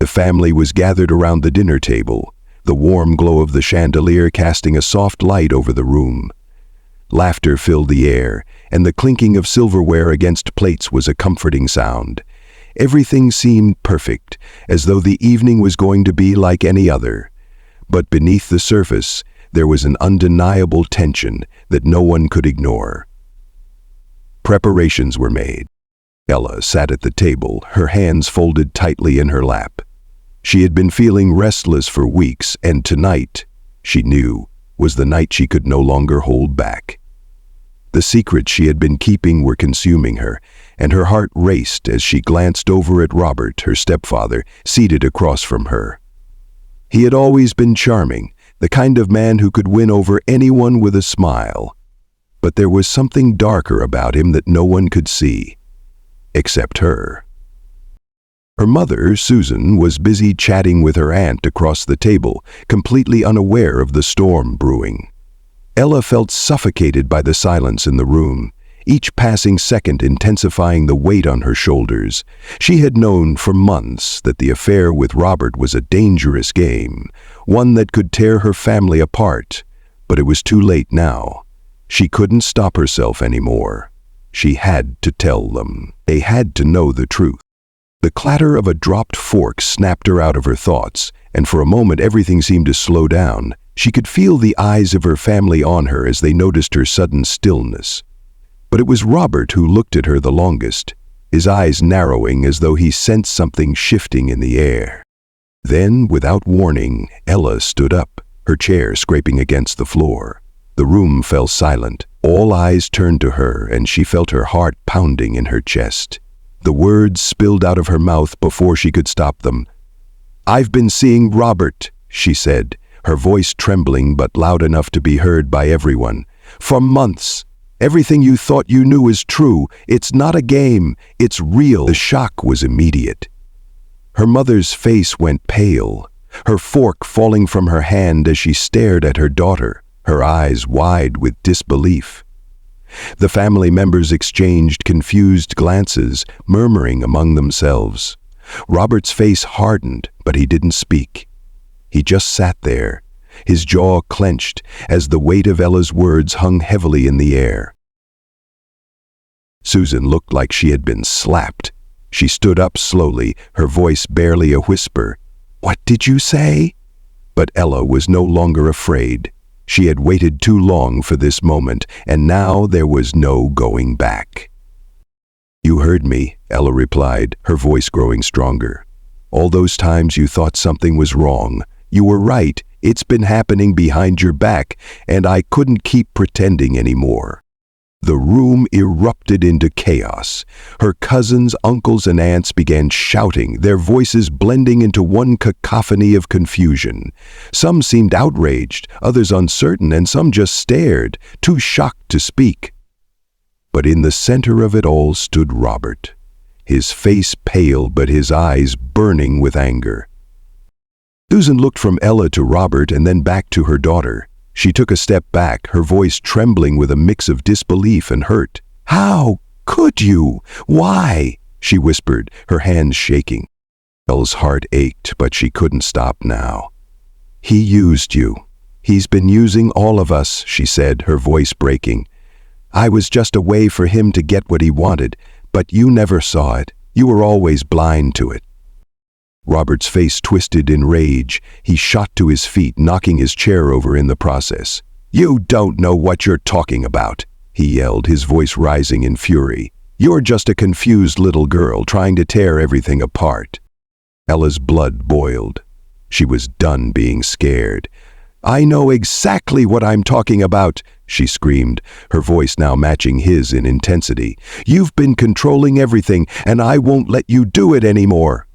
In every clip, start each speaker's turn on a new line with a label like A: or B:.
A: The family was gathered around the dinner table, the warm glow of the chandelier casting a soft light over the room. Laughter filled the air, and the clinking of silverware against plates was a comforting sound. Everything seemed perfect, as though the evening was going to be like any other. But beneath the surface, there was an undeniable tension that no one could ignore. Preparations were made. Ella sat at the table, her hands folded tightly in her lap. She had been feeling restless for weeks, and tonight, she knew, was the night she could no longer hold back. The secrets she had been keeping were consuming her, and her heart raced as she glanced over at Robert, her stepfather, seated across from her. He had always been charming, the kind of man who could win over anyone with a smile. But there was something darker about him that no one could see, except her. Her mother, Susan, was busy chatting with her aunt across the table, completely unaware of the storm brewing. Ella felt suffocated by the silence in the room, each passing second intensifying the weight on her shoulders. She had known for months that the affair with Robert was a dangerous game, one that could tear her family apart, but it was too late now. She couldn't stop herself anymore. She had to tell them. They had to know the truth. The clatter of a dropped fork snapped her out of her thoughts, and for a moment everything seemed to slow down. She could feel the eyes of her family on her as they noticed her sudden stillness. But it was Robert who looked at her the longest, his eyes narrowing as though he sensed something shifting in the air. Then, without warning, Ella stood up, her chair scraping against the floor. The room fell silent. All eyes turned to her, and she felt her heart pounding in her chest. The words spilled out of her mouth before she could stop them. "I've been seeing Robert," she said, her voice trembling but loud enough to be heard by everyone. "For months. Everything you thought you knew is true. It's not a game. It's real." The shock was immediate. Her mother's face went pale, her fork falling from her hand as she stared at her daughter, her eyes wide with disbelief. The family members exchanged confused glances, murmuring among themselves. Robert's face hardened, but he didn't speak. He just sat there, his jaw clenched as the weight of Ella's words hung heavily in the air. Susan looked like she had been slapped. She stood up slowly, her voice barely a whisper. "What did you say?" But Ella was no longer afraid. She had waited too long for this moment, and now there was no going back. "You heard me," Ella replied, her voice growing stronger. "All those times you thought something was wrong. You were right. It's been happening behind your back, and I couldn't keep pretending anymore." The room erupted into chaos. Her cousins, uncles, and aunts began shouting, their voices blending into one cacophony of confusion. Some seemed outraged, others uncertain, and some just stared, too shocked to speak. But in the center of it all stood Robert, his face pale but his eyes burning with anger. Susan looked from Ella to Robert and then back to her daughter. She took a step back, her voice trembling with a mix of disbelief and hurt. "How could you? Why?" she whispered, her hands shaking. Ella's heart ached, but she couldn't stop now. "He used you. He's been using all of us," she said, her voice breaking. "I was just a way for him to get what he wanted, but you never saw it. You were always blind to it." Robert's face twisted in rage. He shot to his feet, knocking his chair over in the process. "You don't know what you're talking about," he yelled, his voice rising in fury. "You're just a confused little girl trying to tear everything apart." Ella's blood boiled. She was done being scared. "I know exactly what I'm talking about," she screamed, her voice now matching his in intensity. "You've been controlling everything, and I won't let you do it anymore."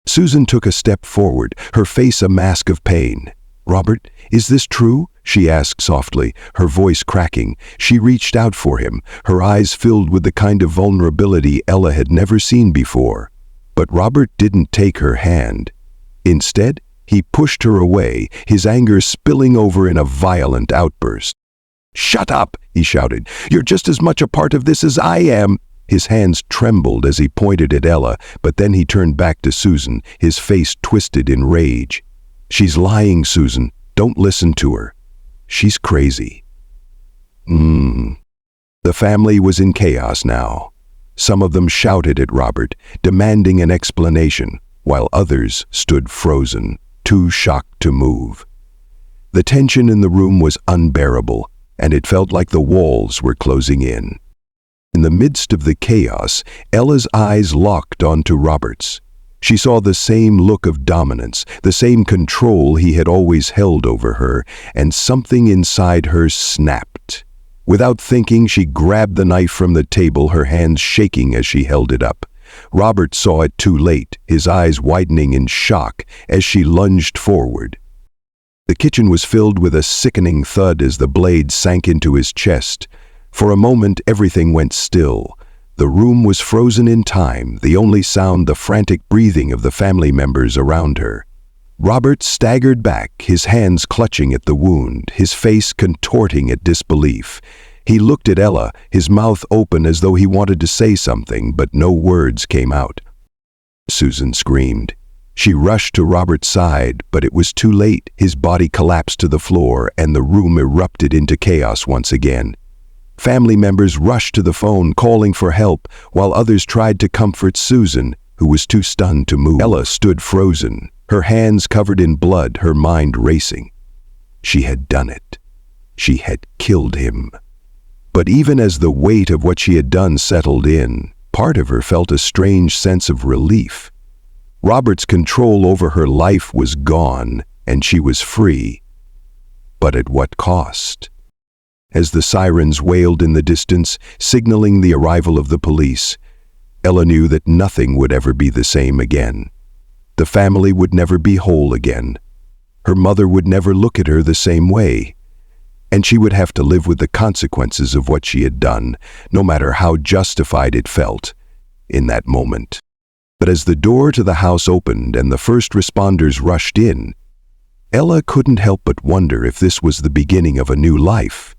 A: Susan took a step forward, her face a mask of pain. "Robert, is this true?" she asked softly, her voice cracking. She reached out for him, her eyes filled with the kind of vulnerability Ella had never seen before. But Robert didn't take her hand. Instead, he pushed her away, his anger spilling over in a violent outburst. "Shut up!" he shouted. "You're just as much a part of this as I am." His hands trembled as he pointed at Ella, but then he turned back to Susan, his face twisted in rage. "She's lying, Susan. Don't listen to her. She's crazy." The family was in chaos now. Some of them shouted at Robert, demanding an explanation, while others stood frozen, too shocked to move. The tension in the room was unbearable, and it felt like the walls were closing in. In the midst of the chaos, Ella's eyes locked onto Robert's. She saw the same look of dominance, the same control he had always held over her, and something inside her snapped. Without thinking, she grabbed the knife from the table, her hands shaking as she held it up. Robert saw it too late, his eyes widening in shock as she lunged forward. The kitchen was filled with a sickening thud as the blade sank into his chest. For a moment, everything went still. The room was frozen in time, the only sound the frantic breathing of the family members around her. Robert staggered back, his hands clutching at the wound, his face contorting at disbelief. He looked at Ella, his mouth open as though he wanted to say something, but no words came out. Susan screamed. She rushed to Robert's side, but it was too late. His body collapsed to the floor, and the room erupted into chaos once again. Family members rushed to the phone, calling for help, while others tried to comfort Susan, who was too stunned to move. Ella stood frozen, her hands covered in blood, her mind racing. She had done it. She had killed him. But even as the weight of what she had done settled in, part of her felt a strange sense of relief. Robert's control over her life was gone, and she was free. But at what cost? As the sirens wailed in the distance, signaling the arrival of the police, Ella knew that nothing would ever be the same again. The family would never be whole again. Her mother would never look at her the same way. And she would have to live with the consequences of what she had done, no matter how justified it felt in that moment. But as the door to the house opened and the first responders rushed in, Ella couldn't help but wonder if this was the beginning of a new life,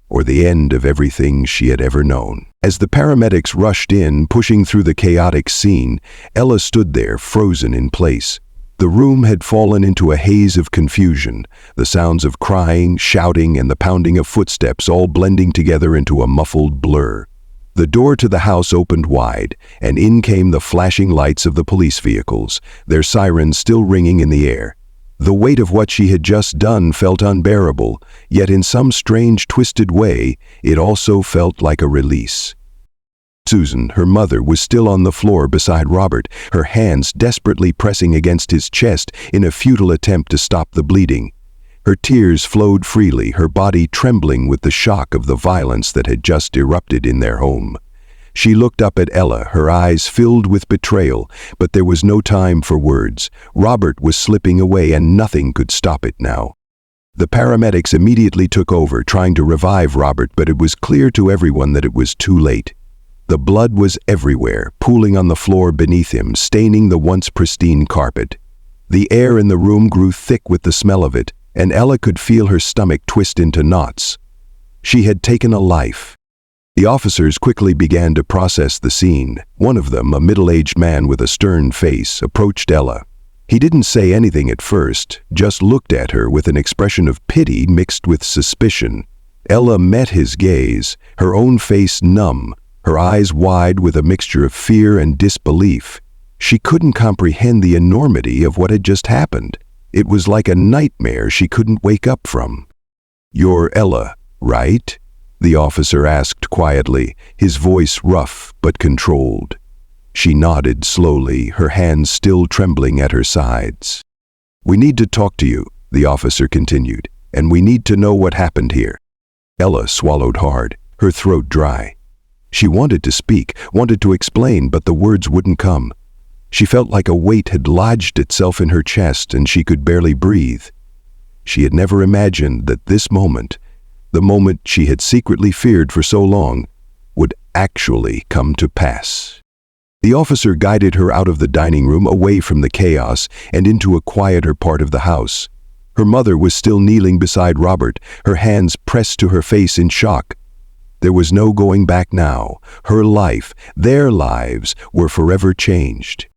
A: or the end of everything she had ever known. As the paramedics rushed in, pushing through the chaotic scene, Ella stood there, frozen in place. The room had fallen into a haze of confusion, the sounds of crying, shouting, and the pounding of footsteps all blending together into a muffled blur. The door to the house opened wide, and in came the flashing lights of the police vehicles, their sirens still ringing in the air. The weight of what she had just done felt unbearable, yet in some strange, twisted way, it also felt like a release. Susan, her mother, was still on the floor beside Robert, her hands desperately pressing against his chest in a futile attempt to stop the bleeding. Her tears flowed freely, her body trembling with the shock of the violence that had just erupted in their home. She looked up at Ella, her eyes filled with betrayal, but there was no time for words. Robert was slipping away and nothing could stop it now. The paramedics immediately took over, trying to revive Robert, but it was clear to everyone that it was too late. The blood was everywhere, pooling on the floor beneath him, staining the once pristine carpet. The air in the room grew thick with the smell of it, and Ella could feel her stomach twist into knots. She had taken a life. The officers quickly began to process the scene. One of them, a middle-aged man with a stern face, approached Ella. He didn't say anything at first, just looked at her with an expression of pity mixed with suspicion. Ella met his gaze, her own face numb, her eyes wide with a mixture of fear and disbelief. She couldn't comprehend the enormity of what had just happened. It was like a nightmare she couldn't wake up from. "You're Ella, right?" the officer asked quietly, his voice rough but controlled. She nodded slowly, her hands still trembling at her sides. "We need to talk to you," the officer continued, "and we need to know what happened here." Ella swallowed hard, her throat dry. She wanted to speak, wanted to explain, but the words wouldn't come. She felt like a weight had lodged itself in her chest and she could barely breathe. She had never imagined that this moment, the moment she had secretly feared for so long, would actually come to pass. The officer guided her out of the dining room, away from the chaos, and into a quieter part of the house. Her mother was still kneeling beside Robert, her hands pressed to her face in shock. There was no going back now. Her life, their lives, were forever changed.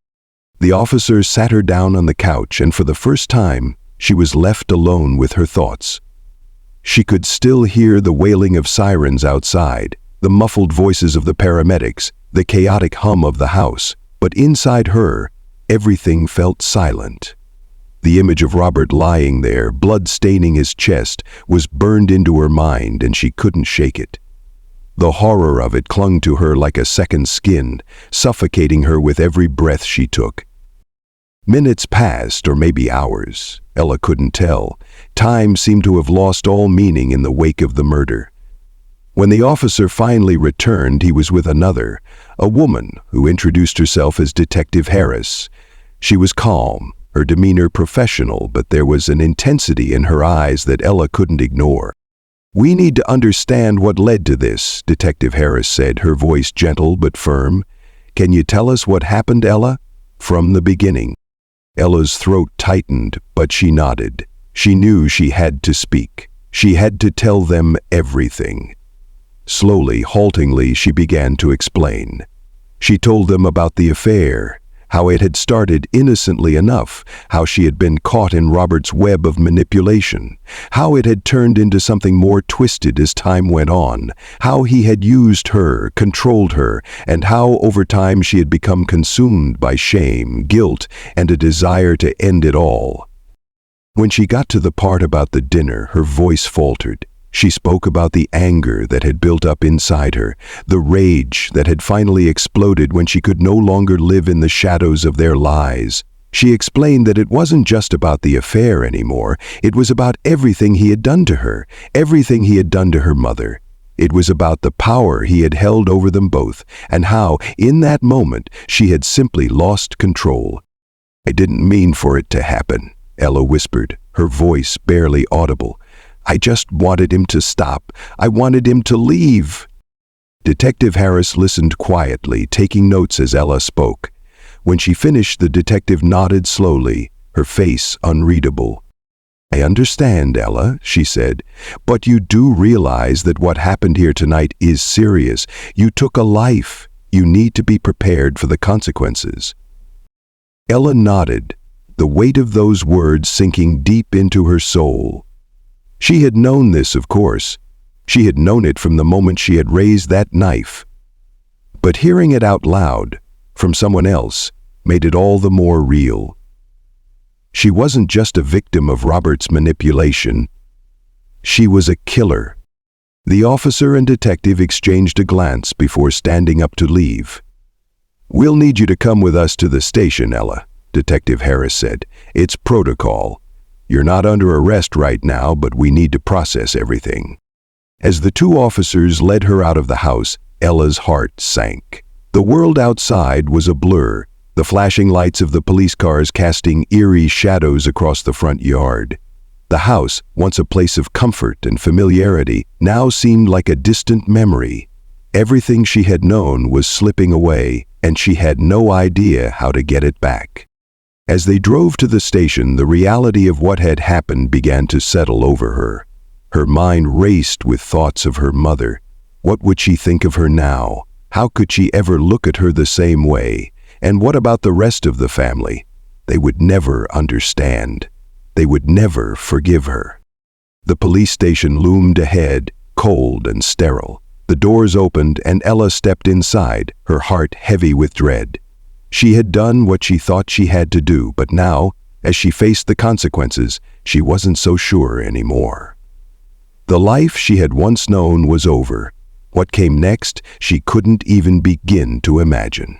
A: The officer sat her down on the couch, and for the first time, she was left alone with her thoughts. She could still hear the wailing of sirens outside, the muffled voices of the paramedics, the chaotic hum of the house, but inside her, everything felt silent. The image of Robert lying there, blood staining his chest, was burned into her mind, and she couldn't shake it. The horror of it clung to her like a second skin, suffocating her with every breath she took. Minutes passed, or maybe hours. Ella couldn't tell. Time seemed to have lost all meaning in the wake of the murder. When the officer finally returned, he was with another, a woman who introduced herself as Detective Harris. She was calm, her demeanor professional, but there was an intensity in her eyes that Ella couldn't ignore. "We need to understand what led to this," Detective Harris said, her voice gentle but firm. "Can you tell us what happened, Ella? From the beginning." Ella's throat tightened, but she nodded. She knew she had to speak. She had to tell them everything. Slowly, haltingly, she began to explain. She told them about the affair, how it had started innocently enough, how she had been caught in Robert's web of manipulation, how it had turned into something more twisted as time went on, how he had used her, controlled her, and how over time she had become consumed by shame, guilt, and a desire to end it all. When she got to the part about the dinner, her voice faltered. She spoke about the anger that had built up inside her, the rage that had finally exploded when she could no longer live in the shadows of their lies. She explained that it wasn't just about the affair anymore. It was about everything he had done to her, everything he had done to her mother. It was about the power he had held over them both, and how, in that moment, she had simply lost control. "I didn't mean for it to happen," Ella whispered, her voice barely audible. "I just wanted him to stop. I wanted him to leave." Detective Harris listened quietly, taking notes as Ella spoke. When she finished, the detective nodded slowly, her face unreadable. "I understand, Ella," she said, "but you do realize that what happened here tonight is serious. You took a life. You need to be prepared for the consequences." Ella nodded, the weight of those words sinking deep into her soul. She had known this, of course. She had known it from the moment she had raised that knife. But hearing it out loud, from someone else, made it all the more real. She wasn't just a victim of Robert's manipulation. She was a killer. The officer and detective exchanged a glance before standing up to leave. "We'll need you to come with us to the station, Ella," Detective Harris said. "It's protocol. You're not under arrest right now, but we need to process everything." As the two officers led her out of the house, Ella's heart sank. The world outside was a blur, the flashing lights of the police cars casting eerie shadows across the front yard. The house, once a place of comfort and familiarity, now seemed like a distant memory. Everything she had known was slipping away, and she had no idea how to get it back. As they drove to the station, the reality of what had happened began to settle over her. Her mind raced with thoughts of her mother. What would she think of her now? How could she ever look at her the same way? And what about the rest of the family? They would never understand. They would never forgive her. The police station loomed ahead, cold and sterile. The doors opened and Ella stepped inside, her heart heavy with dread. She had done what she thought she had to do, but now, as she faced the consequences, she wasn't so sure anymore. The life she had once known was over. What came next, she couldn't even begin to imagine.